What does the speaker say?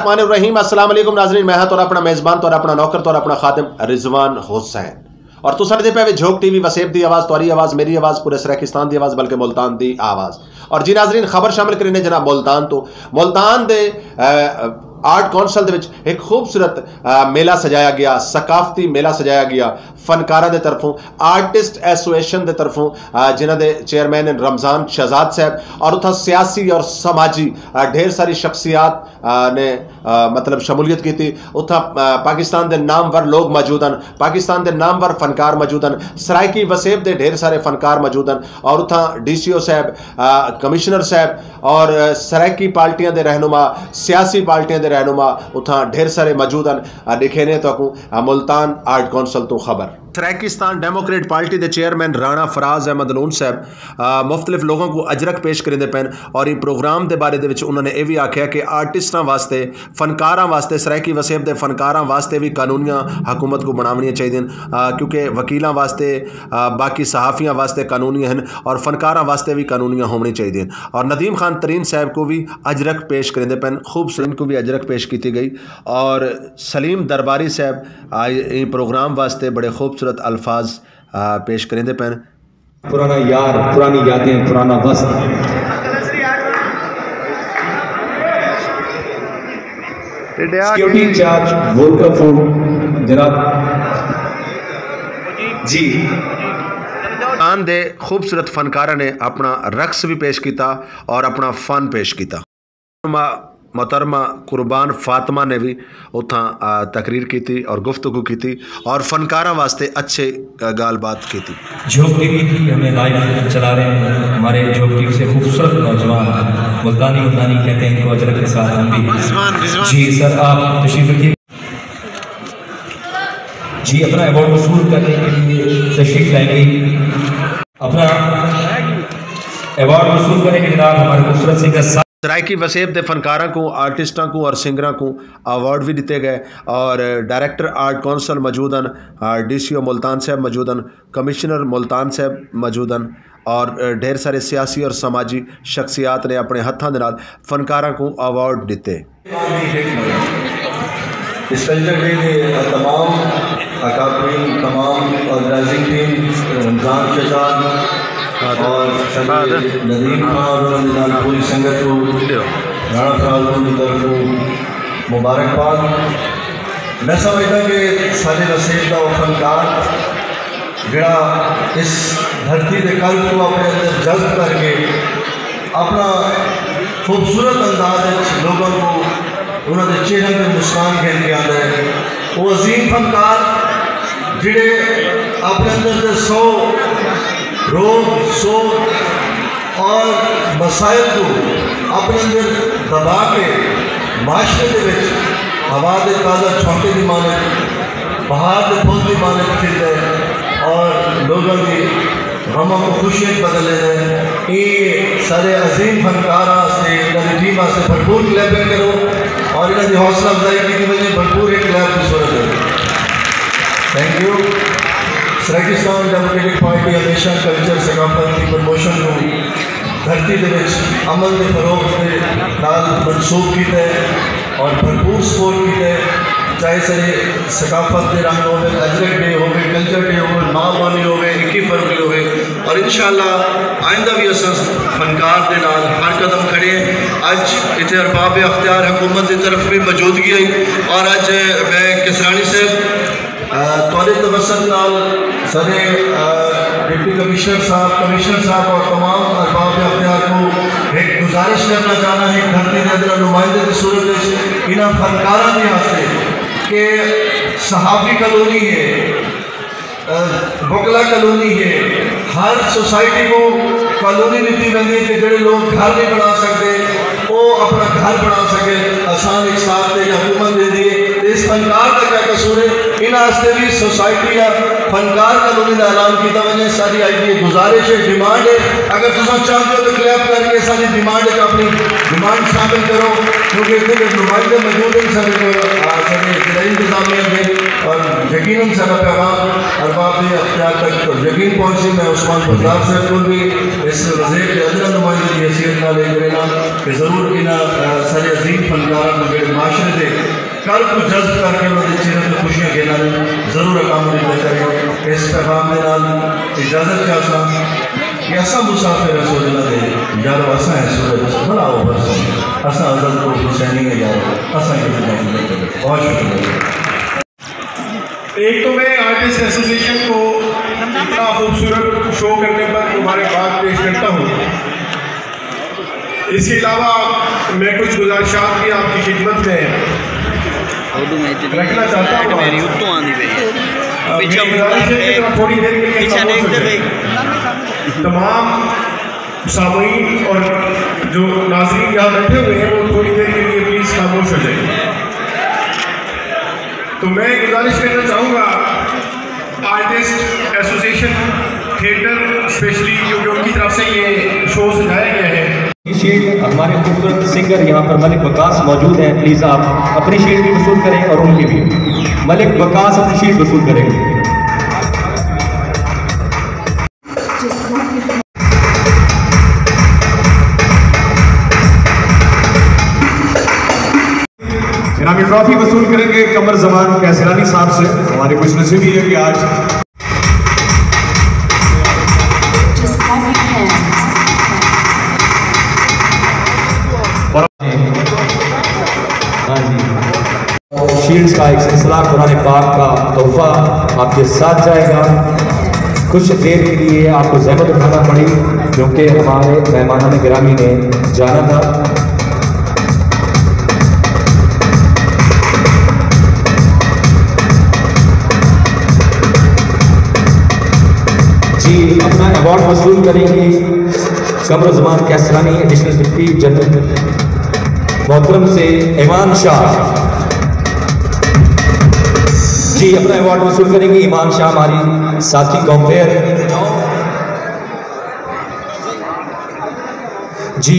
बिस्मिल्लाहिर्रहमानिर्रहीम। अस्सलाम वालेकुम नाज़रीन, मैं हां तो अपना मेज़बान तो अपना नौकर तो अपना खादिम रिजवान हुसैन और तुसां दे पे झोंक टीवी वसेब दी आवाज़, तोरी आवाज़, मेरी आवाज़, पूरे सराकिस्तान दी आवाज़, बल्कि मुल्तान दी आवाज़। और जी नाज़रीन, खबर शामिल करने जनाब मुल्तान तो मुल्तान दे आर्ट कौंसल दे विच एक खूबसूरत मेला सजाया गया, सकाफती मेला सजाया गया फनकारा दे तरफों, आर्टिस्ट एसोसिएशन दे तरफों, जिन्हां दे चेयरमैन रमजान शहजाद साहब और उत्थां सियासी और समाजी ढेर सारी शख्सियात ने मतलब शमूलियत की थी। उत्थां पाकिस्तान दे नामवर लोग मौजूद हैं, पाकिस्तान दे नामवर फनकार मौजूद हैं, सरायकी वसेब दे ढेर सारे फनकार मौजूद हैं और उत्थां DCO साहब, कमिश्नर साहब और सरायकी पार्टियां दे रहनुमा, सियासी पार्टियां दे रहनुमा उत्थां ढेर सारे मौजूद हैं। दिखेने तो मुल्तान आर्ट कौंसल तो खबर सराकिस्तान डेमोक्रेट पार्टी के चेयरमैन राणा फराज अहमद नून साहब मुख्तलिफ लोगों को अजरक पेश करेंदे पैन और ये प्रोग्राम के बारे उन्होंने ये भी आख्या कि आर्टिस्टां वास्ते, फनकारां वास्ते, सरायकी वसेब के फनकारां वास्ते भी कानूनियां हुकूमत को बनावनियां चाहिए, क्योंकि वकीलों वास्ते, बाकी सहाफ़ियां वास्ते कानूनियां हैं और फनकारां वास्ते भी कानूनियां होनी चाहिए। और नदीम खान तरीन साहब को भी अजरक पेश करेंदे पैन, खूबसूरत को भी अजरक पेश की गई और सलीम दरबारी साहब प्रोग्राम वास्ते बड़े खूबसूरत अल्फाज पेश करेंदे पैन। पुराना यार, पुरानी यादें, पुराना वक्त, सिक्योरिटी इंचार्ज वोल्काफोन जनाब जी आन दे खूबसूरत फनकारा ने अपना रक्स भी पेश किया और अपना फन पेश किया। मोहतरमा कुर्बान फातिमा ने भी उतना तकरीर की थी और गुफ्तगू की थी और फनकारा वास्ते अच्छे गाल बात की थी। झोंक टीवी की हमें लाइव चला रहे हैं हमारे झोंक टीवी से खूबसूरत नौजवान मुल्तानी कहते हैं इनको, अजरक के साथ हम भी। जी सर, आप तशरीफ रखिए जी, अपना अवार्ड वसूल करने के लिए तशरीफ लाएंगे। अपना अवार्ड वसूल करने के जनाब हमारे खूबसूरत सिंगर सरायकी वसेब के फनकारा को, आर्टिस्टा को और सिंगरा को अवार्ड भी दिते गए और डायरेक्टर आर्ट कौंसल मौजूद हैं, DCO मुल्तान साहब मौजूद हैं, कमिश्नर मुल्तान साहब मौजूद हैं और ढेर सारे सियासी और समाजी शख्सियात ने अपने हत्थों के नाल फनकारा को अवार्ड दिते। इस कल्चर डे के तमाम अकादमी, तमाम ऑर्गेनाइजिंग टीम, रमजान शहजाद और नदीम खान पूरी संगत को, राणा फराज की तरफ मुबारकबाद। मैं समझता कि सारे वसीब का फनकार जड़ा इस धरती के कल्ब को अपने अंदर जज्ब करके अपना खूबसूरत अंदाज लोगों को उन्होंने चेहरे पर मुस्कान खेल के आता है। वो अजीम फनकार जिड़े अपने अंदर 100 रोग, शोक और मसाइल को अपने अंदर दबा के माशरे के हवा के ताज़ा छौके की माने, बहार के फूल की माने खिलते और लोगों की गमों को खुशियाँ बदले हैं। ये सारे अजीम फनकारा से टीम से भरपूर क्लैपिंग करो और इन्होंने हौसला अफजाई की वजह भरपूर एक क्लैप की जरूरत है। Thank you. सराकिस्तान डेमोक्रेटिक पार्टी हमेशा कल्चर सकाफत की प्रमोशन को धरती के अमल के फरोग के नाल मनसूब किया है और भरपूर सपोर्ट किया है, चाहे सारे सकाफत के रंग हो, अजरक डे हो, कल्चर डे हो, माँ बोली हो, 21 फरवरी हो और इंशाअल्लाह आइंदा भी अस फनकार के नाल हर कदम खड़े हैं। अज इतने अरबाब अख्तियार हुकूमत की तरफ भी मौजूदगी आई और अज मैं किसरानी साहब तौले तवसत नाल सारे डिप्टी कमिश्नर साहब और तमाम अरबाब अख्तियार को एक गुजारिश करना चाहना है, धरती के अंदर नुमाइंदे की सूरत इन फनकारा के वास्ते कि सहाफ़ी कॉलोनी है, बुकला कॉलोनी है, हर सोसाइटी को कॉलोनी नीति बनी है कि जोड़े लोग घर नहीं बना सकते वो अपना घर बना सके, आसान एक साथ हुकूमत दे दिए। इस फनकार का क्या कसूर है? इन्हें भी सोसाइटी या फनकार कॉलोनी का ऐलान किया वजह सारी आई की गुजारिश है, डिमांड है। अगर तुम चाहते हो तो क्लैप करके सारी डिमांड है, अपनी डिमांड शामिल करो क्योंकि इतने नुमाइंदे मौजूद हैं सारे इंतजामिया के और यकीन सारा पैगाम अरबाब अख्तियार तक यकीन पहुँची। मैं उस्मान गुजार साहब को भी इस वज़ीर के अदला नुमाइंदे की हैसियत ना ले कि ज़रूर इन सारे अजीम फनकार मेरे माशरे से कल को जज्ब करके उन्होंने चेहरे पर खुशियाँ गिना ज़रूर अकामरी करें। इस पैगाम के नाल इजाज़त चाहता कि असा मुसाफिर सोचना दे यारो असा है सूरज बड़ा ओवर असा अजल को हुसैनी है यारो असा बहुत शुक्रिया। एक तो मैं आर्टिस्ट एसोसिएशन को इतना खूबसूरत शो करने पर मुबारकबाद पेश करता हूँ। इसके अलावा मैं कुछ गुजारिशात भी आपकी खिदमत में रखना चाहता हूँ। थोड़ी देर के लिए तमाम सामईन और जो नाज़रीन यहाँ बैठे हुए हैं वो थोड़ी देर के लिए प्लीज़ खामोश हो जाएंगे। तो मैं गुजारिश करना चाहूँगा आर्टिस्ट एसोसिएशन थिएटर स्पेशली क्योंकि उनकी तरफ से ये शो सजाया गया है। हमारे खूबसूरत सिंगर यहाँ पर मलिक वकास मौजूद हैं, प्लीज़ आप अपनी शीट भी वसूल करें और उनकी भी। मलिक वकास अपनी शीट वसूल करेंगे। इनामी ट्रॉफी वसूल करेंगे कमर जमान कैसरानी साहब से। हमारी खुश नसीबी है कि आज शील्ड्स का एक सिलसिला कुरान पाक का तोहफा आपके साथ जाएगा। कुछ देर के लिए आपको ज़हमत उठाना पड़ी क्योंकि हमारे मेहमानान गिरामी ने जाना था। जी अपना अवार्ड वसूल करेंगे Qamar Zaman Kaisrani additional deputy general मोहतरम से ईमान शाह। जी अपना अवार्ड वसूल करेंगे ईमान शाह हमारी साथी कॉम्पेयर। जी